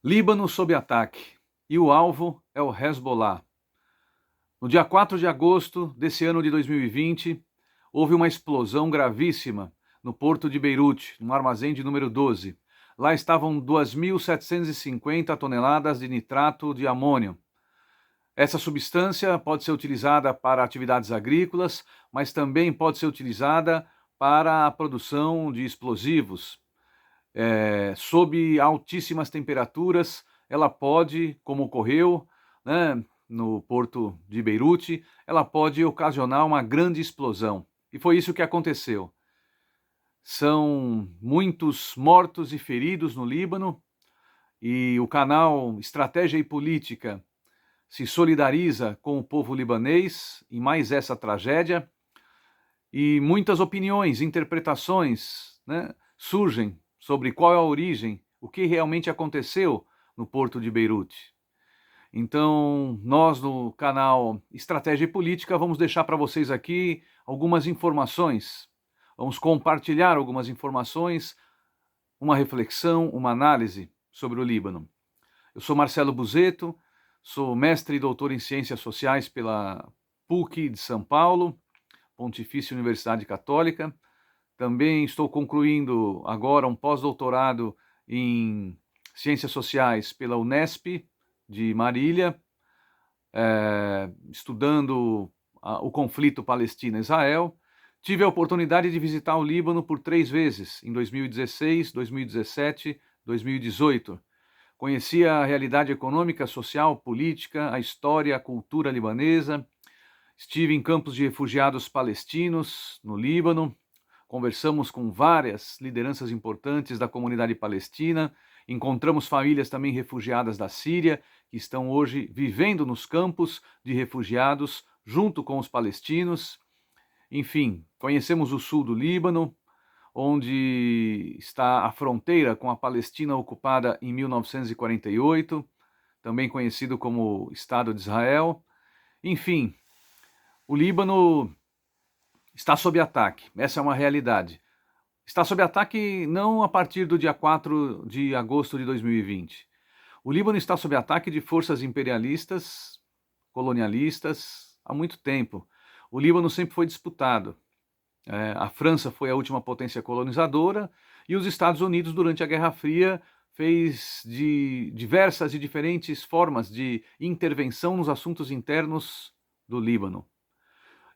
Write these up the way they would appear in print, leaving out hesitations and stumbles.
Líbano sob ataque, e o alvo é o Hezbollah. No dia 4 de agosto desse ano de 2020, houve uma explosão gravíssima no porto de Beirute, no armazém de número 12. Lá estavam 2.750 toneladas de nitrato de amônio. Essa substância pode ser utilizada para atividades agrícolas, mas também pode ser utilizada para a produção de explosivos. Sob altíssimas temperaturas, ela pode, como ocorreu, né, no porto de Beirute, ela pode ocasionar uma grande explosão. E foi isso que aconteceu. São muitos mortos e feridos no Líbano, e o canal Estratégia e Política se solidariza com o povo libanês em mais essa tragédia, e muitas opiniões, interpretações, né, surgem sobre qual é a origem, o que realmente aconteceu no porto de Beirute. Então, nós no canal Estratégia e Política vamos deixar para vocês aqui algumas informações. Vamos compartilhar algumas informações, uma reflexão, uma análise sobre o Líbano. Eu sou Marcelo Buzetto, sou mestre e doutor em Ciências Sociais pela PUC de São Paulo, Pontifícia Universidade Católica. Também estou concluindo agora um pós-doutorado em Ciências Sociais pela Unesp de Marília, estudando o conflito Palestina-Israel. Tive a oportunidade de visitar o Líbano por 3 vezes, em 2016, 2017, 2018. Conheci a realidade econômica, social, política, a história, a cultura libanesa. Estive em campos de refugiados palestinos, no Líbano. Conversamos com várias lideranças importantes da comunidade palestina. Encontramos famílias também refugiadas da Síria, que estão hoje vivendo nos campos de refugiados, junto com os palestinos. Enfim, conhecemos o sul do Líbano, onde está a fronteira com a Palestina ocupada em 1948, também conhecido como Estado de Israel. Enfim, o Líbano está sob ataque, essa é uma realidade. Está sob ataque não a partir do dia 4 de agosto de 2020. O Líbano está sob ataque de forças imperialistas, colonialistas, há muito tempo. O Líbano sempre foi disputado. A França foi a última potência colonizadora e os Estados Unidos, durante a Guerra Fria, fez de diversas e diferentes formas de intervenção nos assuntos internos do Líbano.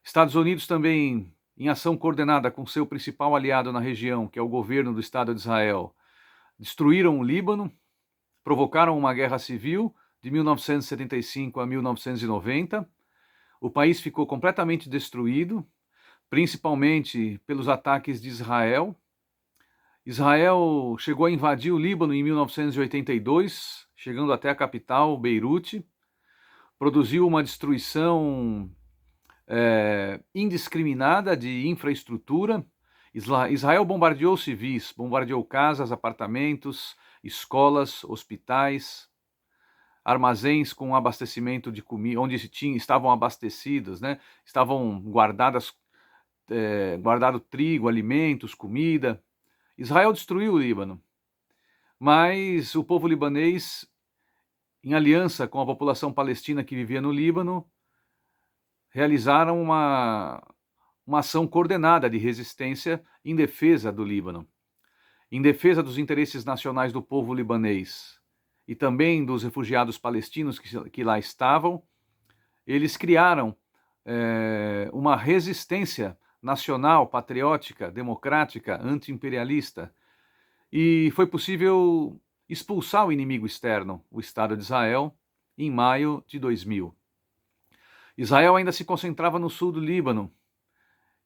Estados Unidos também, em ação coordenada com seu principal aliado na região, que é o governo do Estado de Israel, destruíram o Líbano, provocaram uma guerra civil de 1975 a 1990. O país ficou completamente destruído, principalmente pelos ataques de Israel. Israel chegou a invadir o Líbano em 1982, chegando até a capital, Beirute, produziu uma destruição indiscriminada de infraestrutura. Israel bombardeou civis, bombardeou casas, apartamentos, escolas, hospitais, armazéns com abastecimento de comida, onde estavam abastecidos, né? Estavam guardado trigo, alimentos, comida. Israel destruiu o Líbano, mas o povo libanês, em aliança com a população palestina que vivia no Líbano, realizaram uma ação coordenada de resistência em defesa do Líbano, em defesa dos interesses nacionais do povo libanês e também dos refugiados palestinos que lá estavam. Eles criaram uma resistência nacional, patriótica, democrática, anti-imperialista, e foi possível expulsar o inimigo externo, o Estado de Israel, em maio de 2000. Israel ainda se concentrava no sul do Líbano,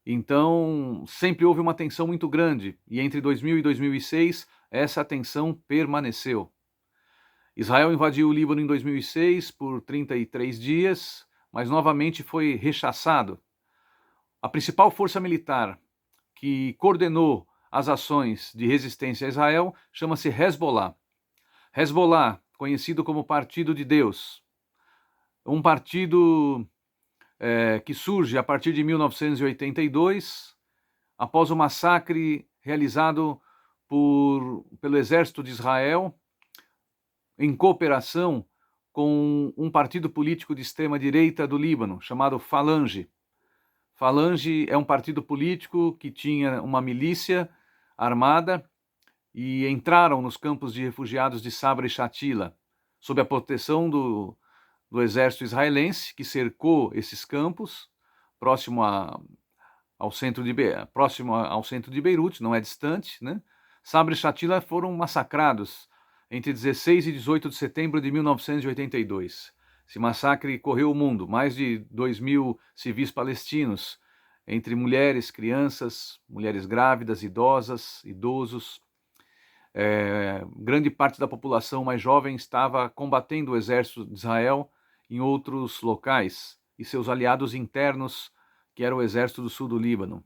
então sempre houve uma tensão muito grande, e entre 2000 e 2006 essa tensão permaneceu. Israel invadiu o Líbano em 2006 por 33 dias, mas novamente foi rechaçado. A principal força militar que coordenou as ações de resistência a Israel chama-se Hezbollah. Hezbollah, conhecido como Partido de Deus, um partido que surge a partir de 1982, após o massacre realizado pelo exército de Israel em cooperação com um partido político de extrema-direita do Líbano, chamado Falange. Falange é um partido político que tinha uma milícia armada e entraram nos campos de refugiados de Sabra e Shatila, sob a proteção do exército israelense, que cercou esses campos, próximo ao centro de Beirute, não é distante, né? Sabra e Shatila foram massacrados entre 16 e 18 de setembro de 1982. Esse massacre correu o mundo, mais de 2.000 civis palestinos, entre mulheres, crianças, mulheres grávidas, idosas, idosos. Grande parte da população mais jovem estava combatendo o exército de Israel em outros locais, e seus aliados internos, que era o exército do sul do Líbano,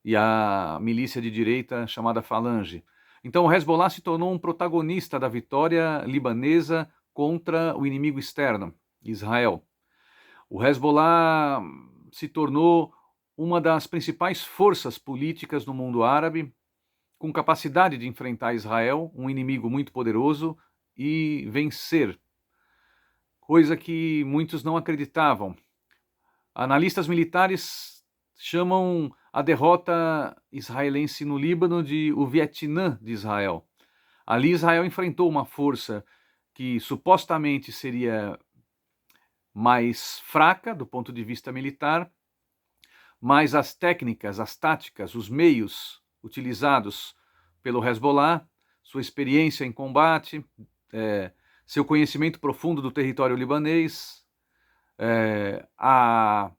e a milícia de direita chamada Falange. Então o Hezbollah se tornou um protagonista da vitória libanesa contra o inimigo externo, Israel. O Hezbollah se tornou uma das principais forças políticas no mundo árabe, com capacidade de enfrentar Israel, um inimigo muito poderoso, e vencer, coisa que muitos não acreditavam. Analistas militares chamam a derrota israelense no Líbano de o Vietnã de Israel. Ali Israel enfrentou uma força que supostamente seria mais fraca do ponto de vista militar, mas as técnicas, as táticas, os meios utilizados pelo Hezbollah, sua experiência em combate, seu conhecimento profundo do território libanês, a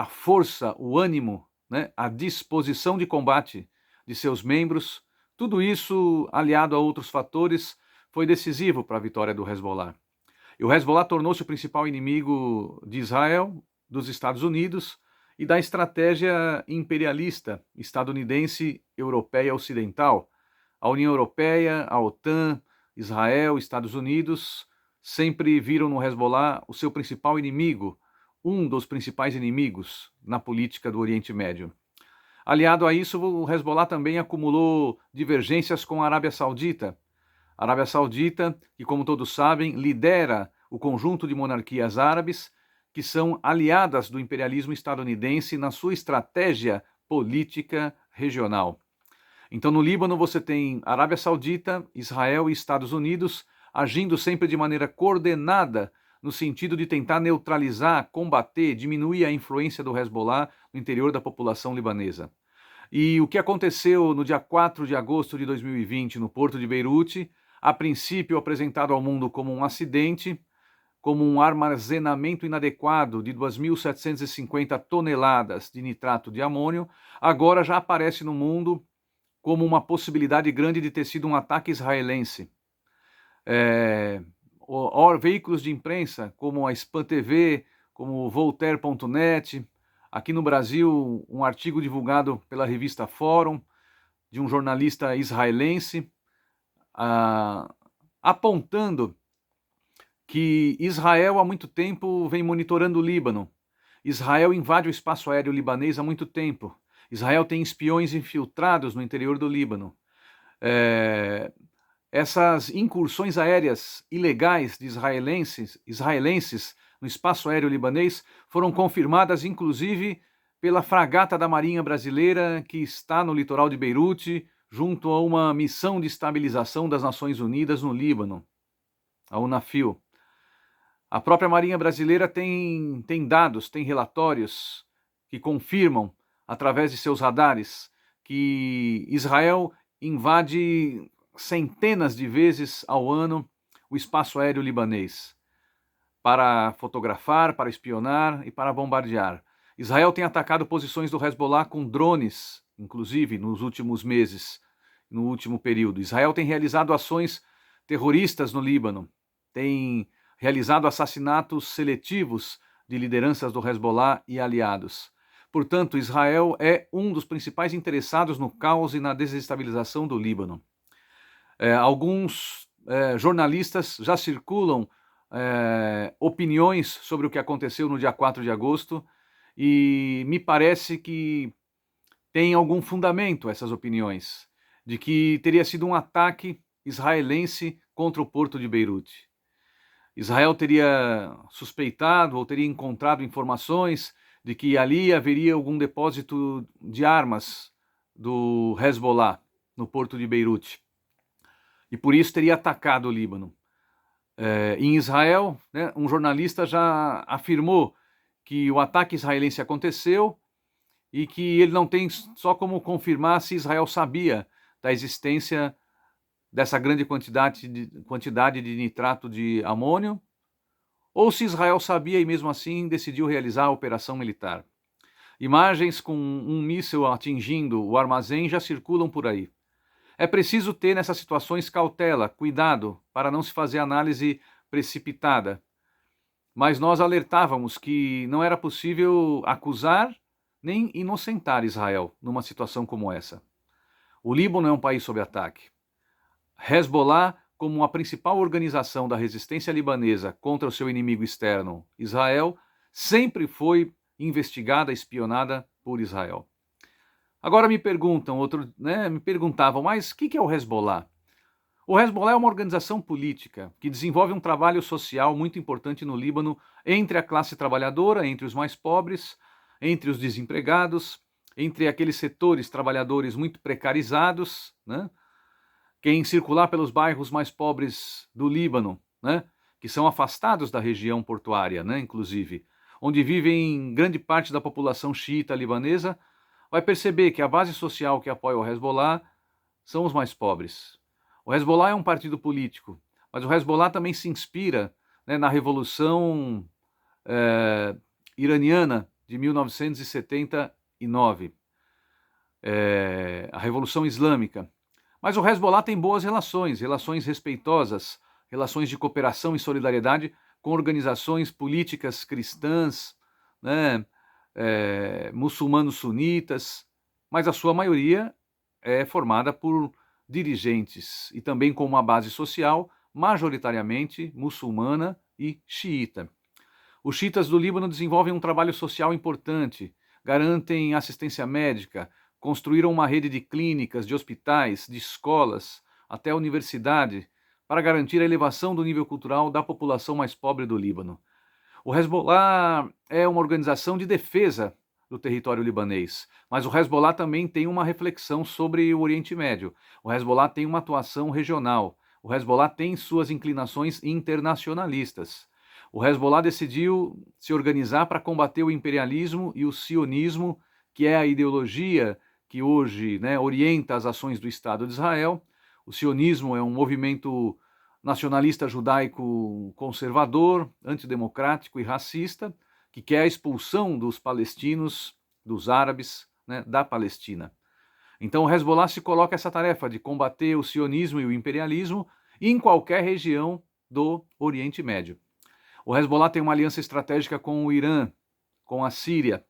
força, o ânimo, né, a disposição de combate de seus membros, tudo isso, aliado a outros fatores, foi decisivo para a vitória do Hezbollah. E o Hezbollah tornou-se o principal inimigo de Israel, dos Estados Unidos e da estratégia imperialista estadunidense, europeia, ocidental. A União Europeia, a OTAN, Israel, Estados Unidos sempre viram no Hezbollah o seu principal inimigo, um dos principais inimigos na política do Oriente Médio. Aliado a isso, o Hezbollah também acumulou divergências com a Arábia Saudita. A Arábia Saudita, que, como todos sabem, lidera o conjunto de monarquias árabes que são aliadas do imperialismo estadunidense na sua estratégia política regional. Então, no Líbano, você tem Arábia Saudita, Israel e Estados Unidos agindo sempre de maneira coordenada no sentido de tentar neutralizar, combater, diminuir a influência do Hezbollah no interior da população libanesa. E o que aconteceu no dia 4 de agosto de 2020 no porto de Beirute, a princípio apresentado ao mundo como um acidente, como um armazenamento inadequado de 2.750 toneladas de nitrato de amônio, agora já aparece no mundo como uma possibilidade grande de ter sido um ataque israelense. Veículos de imprensa como a Spam TV, como Voltaire.net, aqui no Brasil um artigo divulgado pela revista Fórum, de um jornalista israelense, apontando que Israel há muito tempo vem monitorando o Líbano. Israel invade o espaço aéreo libanês há muito tempo. Israel tem espiões infiltrados no interior do Líbano. Essas incursões aéreas ilegais de israelenses no espaço aéreo libanês foram confirmadas, inclusive, pela fragata da Marinha Brasileira, que está no litoral de Beirute, junto a uma missão de estabilização das Nações Unidas no Líbano, a UNAFIL. A própria Marinha Brasileira tem dados, tem relatórios que confirmam, através de seus radares, que Israel invade centenas de vezes ao ano o espaço aéreo libanês para fotografar, para espionar e para bombardear. Israel tem atacado posições do Hezbollah com drones, inclusive nos últimos meses, no último período. Israel tem realizado ações terroristas no Líbano, tem realizado assassinatos seletivos de lideranças do Hezbollah e aliados. Portanto, Israel é um dos principais interessados no caos e na desestabilização do Líbano. Alguns jornalistas já circulam opiniões sobre o que aconteceu no dia 4 de agosto e me parece que tem algum fundamento essas opiniões, de que teria sido um ataque israelense contra o porto de Beirute. Israel teria suspeitado ou teria encontrado informações de que ali haveria algum depósito de armas do Hezbollah no porto de Beirute. E por isso teria atacado o Líbano. Em Israel, né, um jornalista já afirmou que o ataque israelense aconteceu e que ele não tem só como confirmar se Israel sabia da existência dessa grande quantidade de nitrato de amônio, ou se Israel sabia e mesmo assim decidiu realizar a operação militar. Imagens com um míssil atingindo o armazém já circulam por aí. É preciso ter nessas situações cautela, cuidado, para não se fazer análise precipitada. Mas nós alertávamos que não era possível acusar nem inocentar Israel numa situação como essa. O Líbano é um país sob ataque. Hezbollah, como a principal organização da resistência libanesa contra o seu inimigo externo, Israel, sempre foi investigada, espionada por Israel. Agora me perguntavam, mas o que é o Hezbollah? O Hezbollah é uma organização política que desenvolve um trabalho social muito importante no Líbano entre a classe trabalhadora, entre os mais pobres, entre os desempregados, entre aqueles setores trabalhadores muito precarizados, né? Quem circular pelos bairros mais pobres do Líbano, né? Que são afastados da região portuária, né? Inclusive, onde vivem grande parte da população xiita libanesa, vai perceber que a base social que apoia o Hezbollah são os mais pobres. O Hezbollah é um partido político, mas o Hezbollah também se inspira, né, na Revolução Iraniana de 1979, a Revolução Islâmica. Mas o Hezbollah tem boas relações respeitosas, relações de cooperação e solidariedade com organizações políticas cristãs, né, muçulmanos sunitas, mas a sua maioria é formada por dirigentes e também com uma base social majoritariamente muçulmana e xiita. Os xiitas do Líbano desenvolvem um trabalho social importante, garantem assistência médica, construíram uma rede de clínicas, de hospitais, de escolas, até a universidade, para garantir a elevação do nível cultural da população mais pobre do Líbano. O Hezbollah é uma organização de defesa do território libanês, mas o Hezbollah também tem uma reflexão sobre o Oriente Médio. O Hezbollah tem uma atuação regional. O Hezbollah tem suas inclinações internacionalistas. O Hezbollah decidiu se organizar para combater o imperialismo e o sionismo, que é a ideologia que hoje, né, orienta as ações do Estado de Israel. O sionismo é um movimento nacionalista judaico conservador, antidemocrático e racista, que quer a expulsão dos palestinos, dos árabes, né, da Palestina. Então o Hezbollah se coloca essa tarefa de combater o sionismo e o imperialismo em qualquer região do Oriente Médio. O Hezbollah tem uma aliança estratégica com o Irã, com a Síria.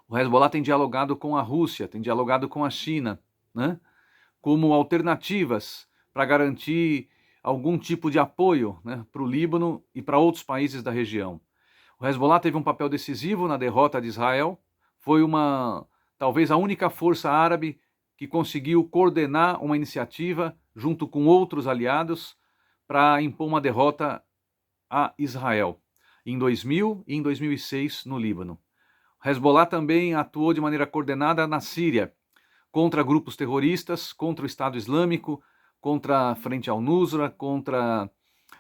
O Hezbollah tem dialogado com a Rússia, tem dialogado com a China, né, como alternativas para garantir algum tipo de apoio, né, para o Líbano e para outros países da região. O Hezbollah teve um papel decisivo na derrota de Israel, foi talvez a única força árabe que conseguiu coordenar uma iniciativa junto com outros aliados para impor uma derrota a Israel, em 2000 e em 2006 no Líbano. O Hezbollah também atuou de maneira coordenada na Síria, contra grupos terroristas, contra o Estado Islâmico, contra a Frente al-Nusra, contra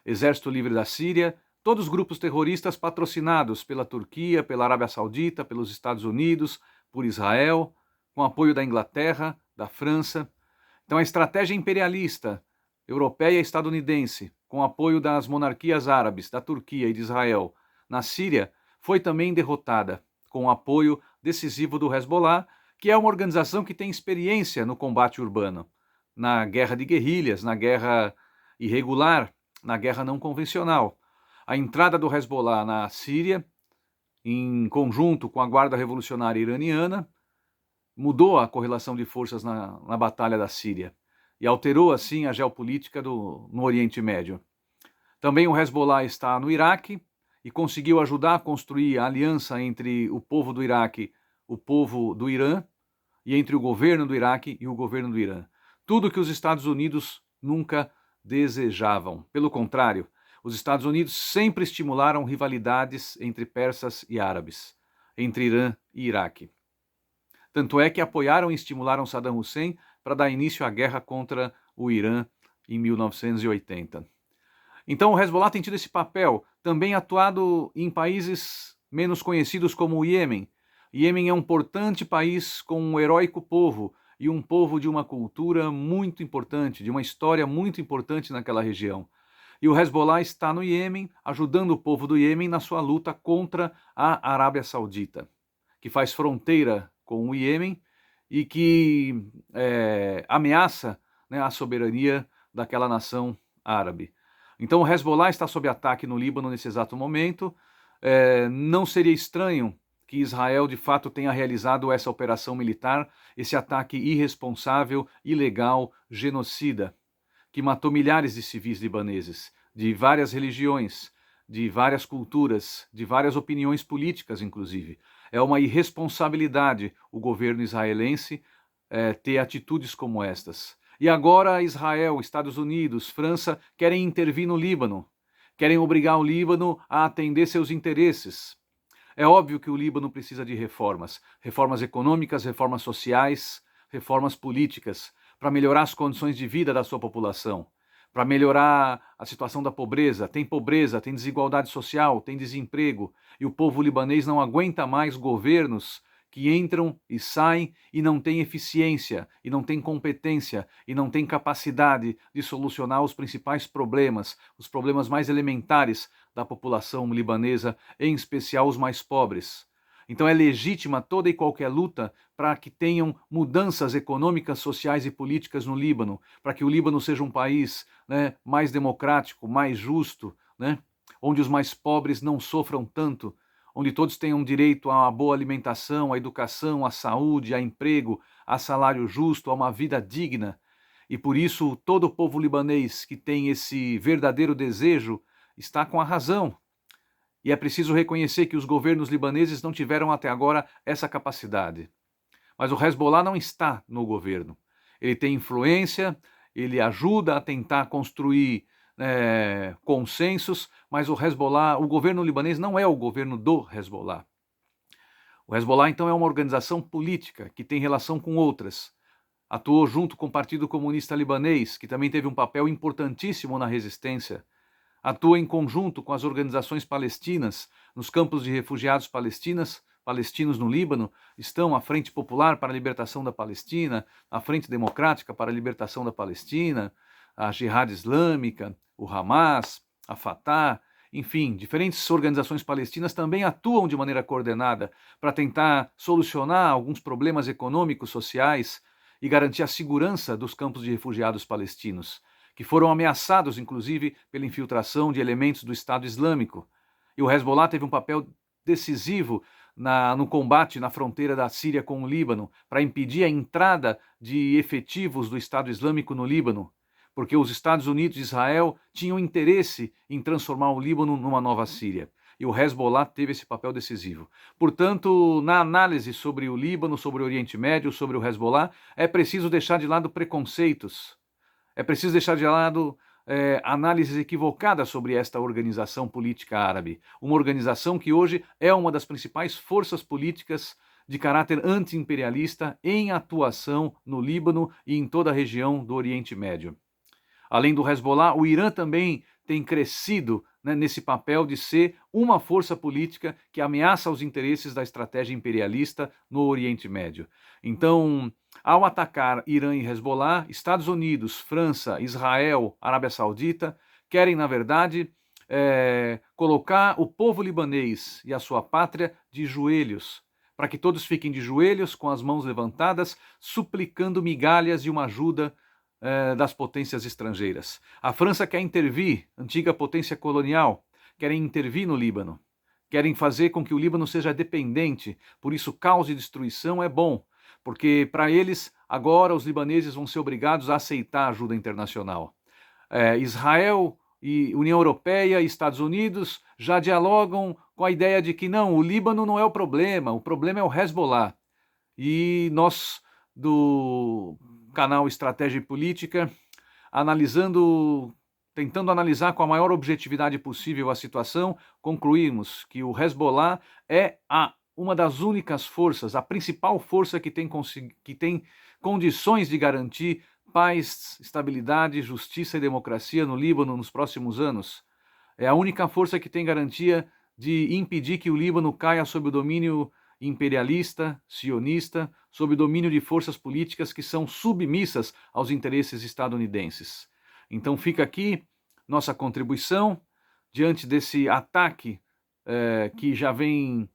Exército Livre da Síria, todos os grupos terroristas patrocinados pela Turquia, pela Arábia Saudita, pelos Estados Unidos, por Israel, com apoio da Inglaterra, da França. Então a estratégia imperialista europeia e estadunidense, com apoio das monarquias árabes, da Turquia e de Israel, na Síria, foi também derrotada, com o apoio decisivo do Hezbollah, que é uma organização que tem experiência no combate urbano, na guerra de guerrilhas, na guerra irregular, na guerra não convencional. A entrada do Hezbollah na Síria, em conjunto com a Guarda Revolucionária Iraniana, mudou a correlação de forças na Batalha da Síria e alterou, assim, a geopolítica no Oriente Médio. Também o Hezbollah está no Iraque e conseguiu ajudar a construir a aliança entre o povo do Iraque, o povo do Irã, e entre o governo do Iraque e o governo do Irã. Tudo que os Estados Unidos nunca desejavam. Pelo contrário, os Estados Unidos sempre estimularam rivalidades entre persas e árabes, entre Irã e Iraque. Tanto é que apoiaram e estimularam Saddam Hussein para dar início à guerra contra o Irã em 1980. Então o Hezbollah tem tido esse papel, também atuado em países menos conhecidos como o Iêmen. Iêmen é um importante país com um heróico povo, e um povo de uma cultura muito importante, de uma história muito importante naquela região. E o Hezbollah está no Iêmen, ajudando o povo do Iêmen na sua luta contra a Arábia Saudita, que faz fronteira com o Iêmen e que ameaça, né, a soberania daquela nação árabe. Então o Hezbollah está sob ataque no Líbano nesse exato momento. Não seria estranho que Israel de fato tenha realizado essa operação militar, esse ataque irresponsável, ilegal, genocida, que matou milhares de civis libaneses, de várias religiões, de várias culturas, de várias opiniões políticas, inclusive. É uma irresponsabilidade o governo israelense ter atitudes como estas. E agora Israel, Estados Unidos, França querem intervir no Líbano, querem obrigar o Líbano a atender seus interesses. É óbvio que o Líbano precisa de reformas, reformas econômicas, reformas sociais, reformas políticas, para melhorar as condições de vida da sua população, para melhorar a situação da pobreza, tem desigualdade social, tem desemprego, e o povo libanês não aguenta mais governos que entram e saem e não têm eficiência, e não têm competência, e não têm capacidade de solucionar os principais problemas, os problemas mais elementares da população libanesa, em especial os mais pobres. Então é legítima toda e qualquer luta para que tenham mudanças econômicas, sociais e políticas no Líbano, para que o Líbano seja um país, né, mais democrático, mais justo, né, onde os mais pobres não sofram tanto, onde todos tenham direito a uma boa alimentação, à educação, à saúde, a emprego, a salário justo, a uma vida digna. E por isso todo o povo libanês que tem esse verdadeiro desejo está com a razão. E é preciso reconhecer que os governos libaneses não tiveram até agora essa capacidade. Mas o Hezbollah não está no governo. Ele tem influência, ele ajuda a tentar construir consensos, mas o Hezbollah, o governo libanês não é o governo do Hezbollah. O Hezbollah, então, é uma organização política que tem relação com outras. Atuou junto com o Partido Comunista Libanês, que também teve um papel importantíssimo na resistência. Atua em conjunto com as organizações palestinas nos campos de refugiados palestinos no Líbano, estão a Frente Popular para a Libertação da Palestina, a Frente Democrática para a Libertação da Palestina, a Jihad Islâmica, o Hamas, a Fatah, enfim, diferentes organizações palestinas também atuam de maneira coordenada para tentar solucionar alguns problemas econômicos, sociais e garantir a segurança dos campos de refugiados palestinos, que foram ameaçados, inclusive, pela infiltração de elementos do Estado Islâmico. E o Hezbollah teve um papel decisivo no combate na fronteira da Síria com o Líbano, para impedir a entrada de efetivos do Estado Islâmico no Líbano, porque os Estados Unidos e Israel tinham interesse em transformar o Líbano numa nova Síria. E o Hezbollah teve esse papel decisivo. Portanto, na análise sobre o Líbano, sobre o Oriente Médio, sobre o Hezbollah, é preciso deixar de lado preconceitos. É preciso deixar de lado análises equivocadas sobre esta organização política árabe. Uma organização que hoje é uma das principais forças políticas de caráter anti-imperialista em atuação no Líbano e em toda a região do Oriente Médio. Além do Hezbollah, o Irã também tem crescido, né, nesse papel de ser uma força política que ameaça os interesses da estratégia imperialista no Oriente Médio. Então, ao atacar Irã e Hezbollah, Estados Unidos, França, Israel, Arábia Saudita querem, na verdade, colocar o povo libanês e a sua pátria de joelhos, para que todos fiquem de joelhos, com as mãos levantadas, suplicando migalhas e uma ajuda das potências estrangeiras. A França quer intervir, antiga potência colonial, querem intervir no Líbano, querem fazer com que o Líbano seja dependente, por isso caos e destruição é bom, porque para eles agora os libaneses vão ser obrigados a aceitar a ajuda internacional. Israel e União Europeia e Estados Unidos já dialogam com a ideia de que não, o Líbano não é o problema é o Hezbollah. E nós, do canal Estratégia e Política, tentando analisar com a maior objetividade possível a situação, concluímos que o Hezbollah é uma das únicas forças, a principal força que tem condições de garantir paz, estabilidade, justiça e democracia no Líbano nos próximos anos. É a única força que tem garantia de impedir que o Líbano caia sob o domínio imperialista, sionista, sob o domínio de forças políticas que são submissas aos interesses estadunidenses. Então fica aqui nossa contribuição diante desse ataque que já vem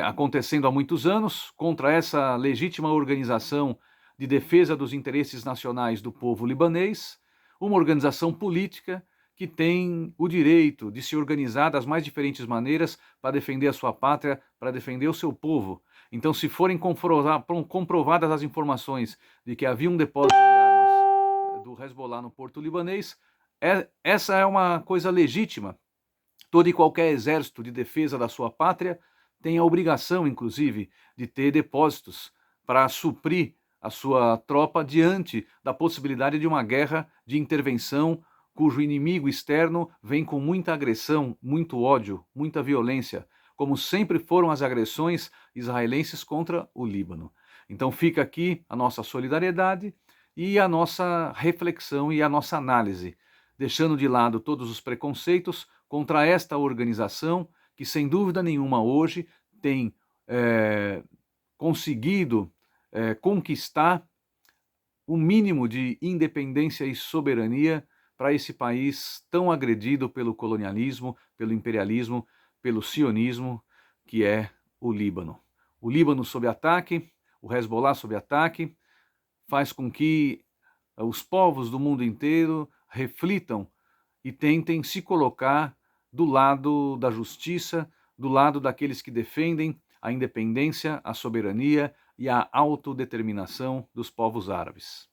acontecendo há muitos anos contra essa legítima organização de defesa dos interesses nacionais do povo libanês, uma organização política que tem o direito de se organizar das mais diferentes maneiras para defender a sua pátria, para defender o seu povo. Então, se forem comprovadas as informações de que havia um depósito de armas do Hezbollah no porto libanês, essa é uma coisa legítima. Todo e qualquer exército de defesa da sua pátria tem a obrigação, inclusive, de ter depósitos para suprir a sua tropa diante da possibilidade de uma guerra de intervenção cujo inimigo externo vem com muita agressão, muito ódio, muita violência, como sempre foram as agressões israelenses contra o Líbano. Então fica aqui a nossa solidariedade e a nossa reflexão e a nossa análise, deixando de lado todos os preconceitos contra esta organização que, sem dúvida nenhuma, hoje tem conseguido conquistar o mínimo de independência e soberania para esse país tão agredido pelo colonialismo, pelo imperialismo, pelo sionismo, que é o Líbano. O Líbano sob ataque, o Hezbollah sob ataque, faz com que os povos do mundo inteiro reflitam e tentem se colocar do lado da justiça, do lado daqueles que defendem a independência, a soberania e a autodeterminação dos povos árabes.